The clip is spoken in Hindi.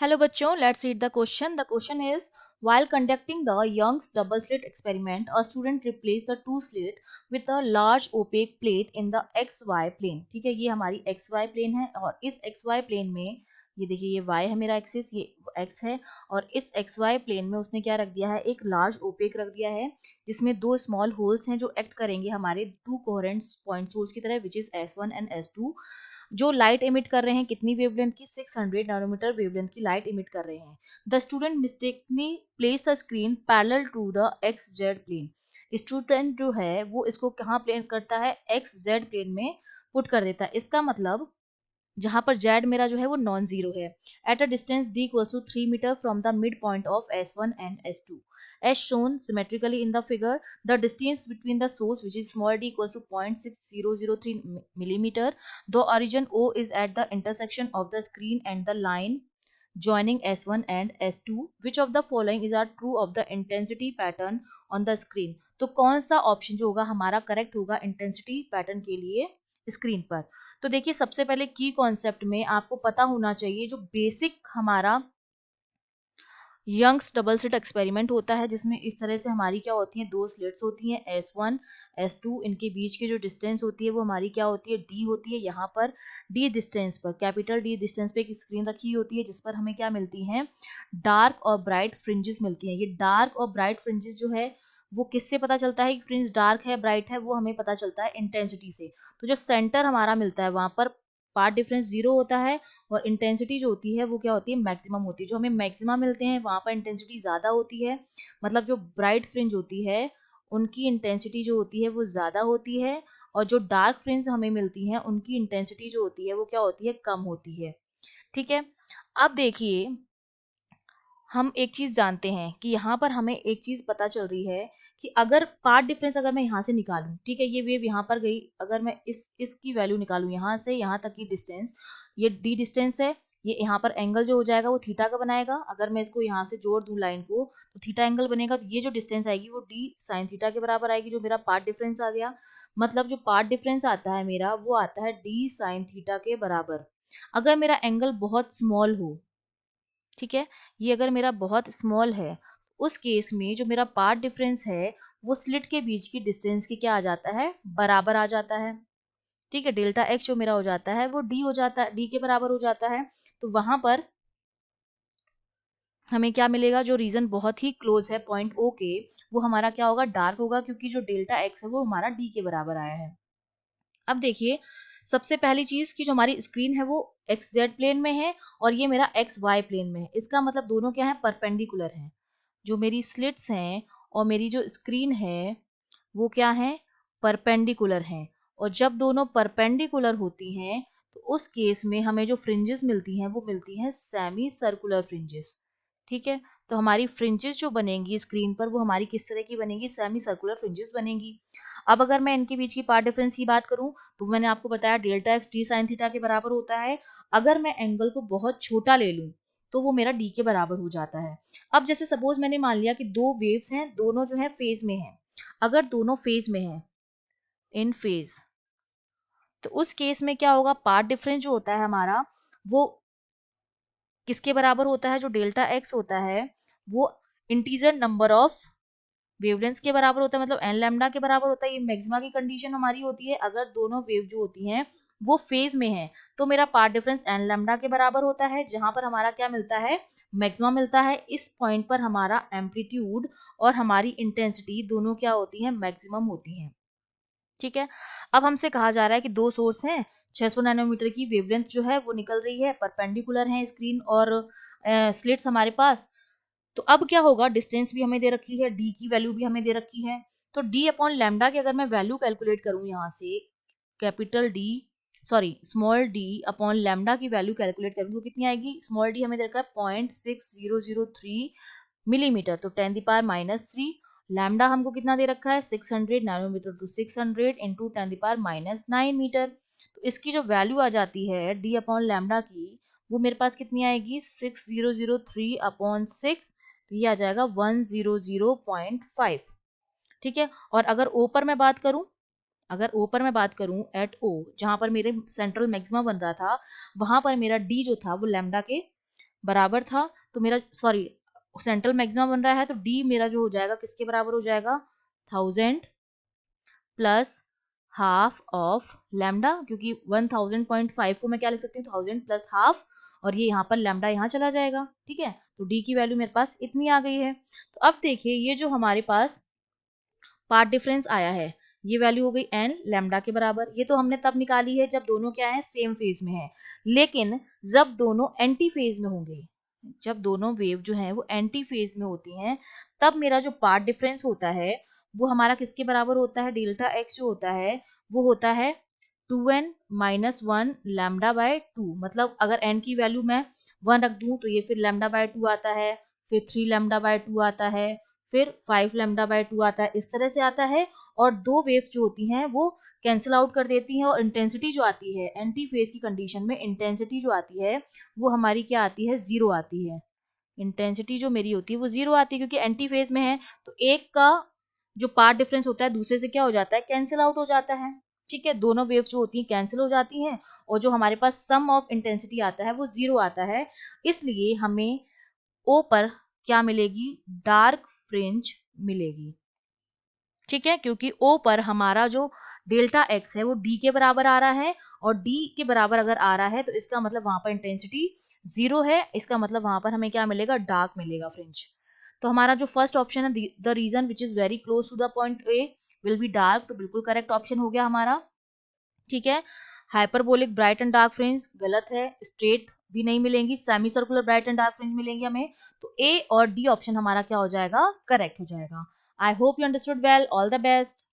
Hello बच्चों, let's read the question. The question is, while conducting the Young's double slit experiment, a student replaced the two slit with a large opaque plate in the XY plane. ठीक है, ये हमारी XY plane है और इस XY plane में ये देखिए ये Y है मेरा एक्सिस, ये X है और इस XY plane में उसने क्या रख दिया है, एक लार्ज ओपेक रख दिया है जिसमें दो स्मॉल होल्स हैं जो एक्ट करेंगे हमारे टू कोहेरेंट पॉइंट सोर्स की तरह, which is S1 and S2, जो लाइट एमिट कर रहे हैं कितनी वेवलेंथ की, 600 नैनोमीटर वेवलेंथ की लाइट एमिट कर रहे हैं. The student mistakenly place the screen parallel to the X Z plane. Student जो है वो इसको कहाँ प्लेन करता है, एक्स जेड प्लेन में पुट कर देता है. इसका मतलब जहां पर जेड मेरा जो है वो नॉन जीरो है. At a distance d equals to 3 metre from the midpoint of S1 and S2 as shown symmetrically in the figure. The distance between the source, which is small d, equals to 0.6003 millimeter. The origin O is at the intersection of the screen and the line joining S1 and S2. Which of the following is are true of the intensity pattern on the screen? तो कौन सा ऑप्शन जो होगा हमारा करेक्ट होगा इंटेंसिटी पैटर्न के लिए स्क्रीन पर. तो देखिए सबसे पहले की कॉन्सेप्ट में आपको पता होना चाहिए जो बेसिक हमारा यंग्स डबल स्लिट एक्सपेरिमेंट होता है, जिसमें इस तरह से हमारी क्या होती है, दो स्लिट्स होती हैं S1 S2. इनके बीच की जो डिस्टेंस होती है वो हमारी क्या होती है, D होती है. यहाँ पर D डिस्टेंस पर, कैपिटल D डिस्टेंस पे एक स्क्रीन रखी होती है जिस पर हमें क्या मिलती हैं, डार्क और ब्राइट फ्रिंजेस मिलती हैं. ये डार्क और ब्राइट फ्रिंजेस जो है वो किससे पता चलता है कि फ्रिंज डार्क है ब्राइट है, वो हमें पता चलता है इंटेंसिटी से. तो जो सेंटर हमारा मिलता है वहां पर पार्ट डिफरेंस जीरो होता है और इंटेंसिटी जो होती है वो क्या होती है, मैक्सिमम होती है. जो हमें मैक्सिमम मिलते हैं वहां पर इंटेंसिटी ज्यादा होती है, मतलब जो ब्राइट फ्रिंज होती है उनकी इंटेंसिटी जो होती है वो ज्यादा होती है और जो डार्क फ्रिंज हमें मिलती हैं उनकी इंटेंसिटी जो होती है वो क्या होती है, कम होती है. ठीक है. अब देखिए हम एक चीज जानते हैं कि यहाँ पर हमें एक चीज पता चल रही है कि अगर पार्ट डिफरेंस अगर मैं यहाँ से निकालूं, ठीक है, ये वेव यहाँ पर गई, अगर मैं इसकी वैल्यू निकालूं यहाँ से यहाँ तक की डिस्टेंस, ये डी डिस्टेंस है, ये यहाँ पर एंगल जो हो जाएगा वो थीटा का बनाएगा. अगर मैं इसको यहाँ से जोड़ दूं लाइन को तो थीटा एंगल बनेगा. तो ये जो डिस्टेंस आएगी वो डी साइन थीटा के बराबर आएगी, जो मेरा पार्ट डिफरेंस आ गया. मतलब जो पार्ट डिफरेंस आता है मेरा वो आता है डी साइन थीटा के बराबर. अगर मेरा एंगल बहुत स्मॉल हो, ठीक है, ये अगर मेरा बहुत स्मॉल है, उस केस में जो मेरा पार्ट डिफरेंस है वो स्लिट के बीच की डिस्टेंस की क्या आ जाता है, बराबर आ जाता है. ठीक है, डेल्टा एक्स जो मेरा हो जाता है वो डी हो जाता है, डी के बराबर हो जाता है. तो वहां पर हमें क्या मिलेगा, जो रीजन बहुत ही क्लोज है पॉइंट ओ के, वो हमारा क्या होगा, डार्क होगा, क्योंकि जो डेल्टा एक्स है वो हमारा डी के बराबर आया है. अब देखिए सबसे पहली चीज कि जो हमारी स्क्रीन है वो एक्स जेड प्लेन में है और ये मेरा एक्स वाई प्लेन में है. इसका मतलब दोनों क्या है, परपेंडिकुलर हैं. जो मेरी स्लिट्स हैं और मेरी जो स्क्रीन है वो क्या है, परपेंडिकुलर हैं. और जब दोनों परपेंडिकुलर होती हैं तो उस केस में हमें जो फ्रिंजेस मिलती हैं वो मिलती हैं सेमी सर्कुलर फ्रिंजेस. ठीक है. तो हमारी फ्रिंजेस जो बनेंगी स्क्रीन पर वो हमारी किस तरह की बनेगी, सेमी सर्कुलर फ्रिंजेस बनेंगी. अब अगर मैं इनके बीच की पार्ट डिफरेंस की बात करूं तो मैंने आपको बताया delta x D sine theta के बराबर होता है. अगर मैं एंगल को बहुत छोटा ले लूं तो वो मेरा डी के बराबर हो जाता है. अब जैसे सपोज मैंने मान लिया कि दो वेव्स हैं, दोनों जो है फेज में हैं. अगर दोनों फेज में हैं, इन फेज, तो उस केस में क्या होगा, पार्ट डिफरेंस जो होता है हमारा वो किसके बराबर होता है, जो डेल्टा एक्स होता है वो इंटीजर नंबर ऑफ वेवलेंथ के बराबर होता है, मतलब एन लैम्डा के बराबर होता है. ये मैक्सिमा की कंडीशन हमारी होती है अगर दोनों वेव जो होती हैं वो फेज में है. तो मेरा पार्ट डिफरेंस एन लैम्डा के बराबर होता है, जहां पर हमारा क्या मिलता है, मैक्सिमा मिलता है. इस पॉइंट पर हमारा एम्पलीट्यूड और हमारी इंटेंसिटी दोनों क्या होती हैं, मैक्सिमम होती हैं. ठीक है. अब हमसे कहा जा रहा है कि दो सोर्स हैं, 600 नैनोमीटर की वेवलेंथ जो है वो निकल रही है, परपेंडिकुलर है स्क्रीन और स्लिट्स हमारे पास. तो अब क्या होगा, डिस्टेंस भी हमें दे रखी है, डी की वैल्यू भी हमें दे रखी है. तो डी अपॉन लैम्डा की अगर मैं वैल्यू कैलकुलेट करूं यहाँ से, capital D sorry small D upon lambda की वैल्यू कैलकुलेट करूं तो कितनी आएगी, स्मॉल डी हमें दे रखा है 0.6003 मिलीमीटर, तो 10⁻³ लैम्डा हमको कितना दे रखा है, 600 नैनोमीटर, तो 600 इंटू 10⁻⁹ मीटर. तो इसकी जो वैल्यू आ जाती है डी अपॉन लैम्डा की वो मेरे पास कितनी आएगी, 6003 अपॉन 6, तो ये आ जाएगा 100.5. ठीक है. और अगर ओ पर मैं बात करूं, अगर ओ पर मैं बात करूं एट ओ, जहां पर मेरे सेंट्रल मैक्सिमा बन रहा था, वहां पर मेरा डी जो था वो लैम्डा के बराबर था, तो मेरा सॉरी सेंट्रल मैक्सिमम बन रहा है, तो डी मेरा जो हो जाएगा किसके बराबर हो जाएगा, 1000 प्लस हाफ ऑफ लैम्डा, क्योंकि 1000.5 को मैं क्या लिख सकती हूँ, 1000 प्लस हाफ, और ये यहाँ पर लैम्डा यहाँ चला जाएगा। ठीक है, तो डी की वैल्यू मेरे पास इतनी आ गई है। तो अब देखिए ये जो हमारे पास पार्ट डिफरेंस आया है, ये वैल्यू हो गई एन लैम्डा के बराबर। ये तो हमने तब निकाली है जब दोनों क्या है, सेम फेज में है। लेकिन जब दोनों एंटी फेज में होंगे, जब दोनों वेव जो है वो एंटी फेज में होती हैं, तब मेरा जो पार्ट डिफरेंस होता है वो हमारा किसके बराबर होता है, डेल्टा एक्स जो होता है वो होता है 2n minus one lambda by two. मतलब अगर n की वैल्यू मैं 1 रख दूं तो ये फिर लैम्डा बाय टू आता है, फिर 3 लैम्डा बाय टू आता है, फिर 5 लैम्डा बाय टू आता है, इस तरह से आता है। और दो वेव्स जो होती हैं वो कैंसिल आउट कर देती हैं, और इंटेंसिटी जो आती है एंटी फेज की कंडीशन में, इंटेंसिटी जो आती है वो हमारी क्या आती है, जीरो आती है। इंटेंसिटी जो मेरी होती है वो जीरो आती है, क्योंकि एंटी फेज में है, तो एक का जो पार्ट डिफरेंस होता है दूसरे से क्या हो जाता है, कैंसिल आउट हो जाता है। ठीक है, दोनों वेव्स जो होती हैं कैंसिल हो जाती हैं, और जो हमारे पास सम ऑफ इंटेंसिटी आता है वो जीरो आता है। इसलिए हमें ओ पर क्या मिलेगी, डार्क फ्रिंज मिलेगी। ठीक है, क्योंकि ओ पर हमारा जो डेल्टा एक्स है वो डी के बराबर आ रहा है, और डी के बराबर अगर आ रहा है तो इसका मतलब वहां पर इंटेंसिटी जीरो है, इसका मतलब वहां पर हमें क्या मिलेगा, डार्क मिलेगा फ्रिंज। तो हमारा जो फर्स्ट ऑप्शन है, the region which is very close to the point A will be dark, तो बिल्कुल करेक्ट ऑप्शन हो गया हमारा। ठीक है, hyperbolic bright and dark fringe गलत है, स्ट्रेट भी नहीं मिलेंगी, semicircular bright and dark fringe मिलेंगी हमें। तो ए और डी ऑप्शन हमारा क्या हो जाएगा, करेक्ट हो जाएगा। I hope you understood well, all the best.